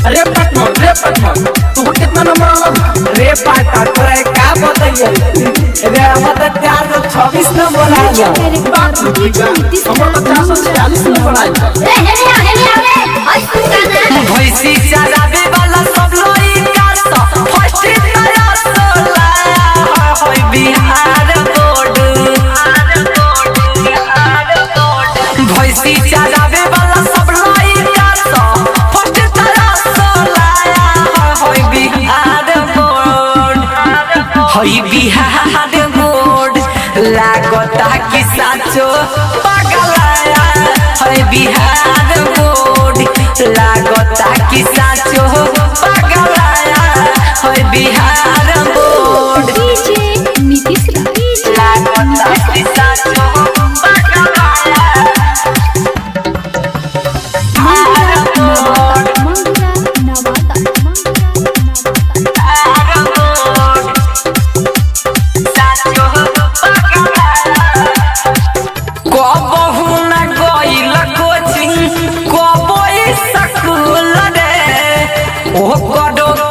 रे पटना तू कितना नंबर रे पाटा करे का बताइए रे मतलब 426 नंबर आ गया हमर तो 440 नंबर आ गया रे हेने ओए तू गाना भैंसी चरावे वाला सब लइका स फर्स्ट नया सोला होय बिहार बोर्ड भैंसी चरावे वाला सब लइका स फर्स्ट नया सोला होय बिहार बोर्ड होय बिहार बोर्ड लागता कि साचो पगलाया होय बिहार बोर्ड लागता कि साचो पगलाया होय बिहार बोर्ड डीजे नीतीश लागता कि साचो पगलाया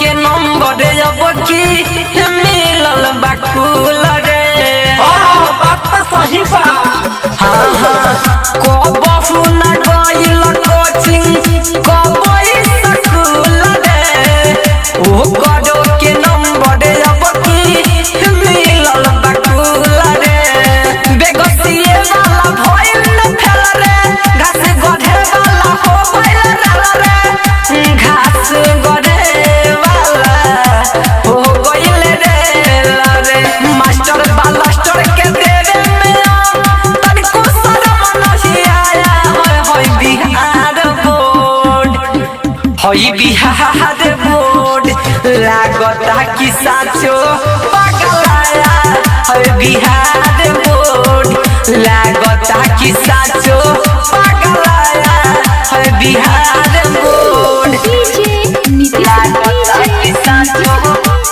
के नंबर अब की मिलल बकुल रे बात तो सही बा कबहू न गइल कोचिंग कबई स्कूल रे ओ करो के नंबर अब की मिलल बकुल रे बेगसिए वाला भइल न फेल रे घास गढ़े वाला हो गइल रे घास गढ़े वाला हो गइल रे मास्टर बालास्टर के देवे में तनिको शरम नहीं आया होय बिहार बोर्ड होय बिहार बोर्ड लागता कि साचो पगलाया होय बिहार बोर्ड लागता कि साचो पगलाया होय बिहार बोर्ड डीजे नीतीश लागता कि साचो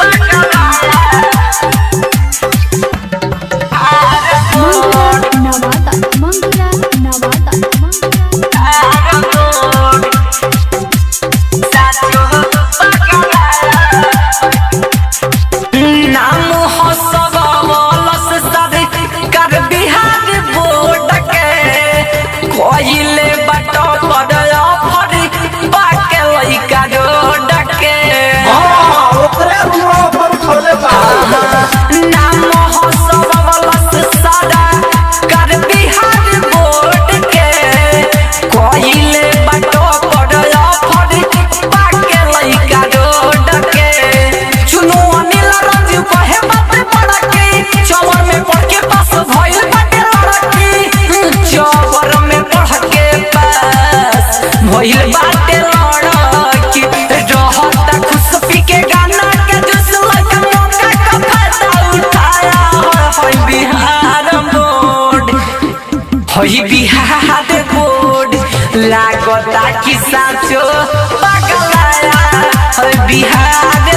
पगलाया नाम हो सब मलस सादे कर बिहार बोर्ड के कोइले बट पर ऑफर बाके लइका रोड के ओकरे रूम पर खोले बा नाम हो सब मलस सादा कर बिहार बोर्ड के कोइले बट पर ऑफर बाके लइका रोड के चुनो अनिल राजू कहे बात बड़ा के चौवर में पढ़ के पास भइल बाटे लड़की चौवर में पढ़ के पास भइल बाटे लड़की रहता खुशपी के गाना के जुस लगा मौका का फायदा उठाया होय बिहार बोर्ड होय बिहार बोर्ड लागता कि साचो पगलाया होय बिहार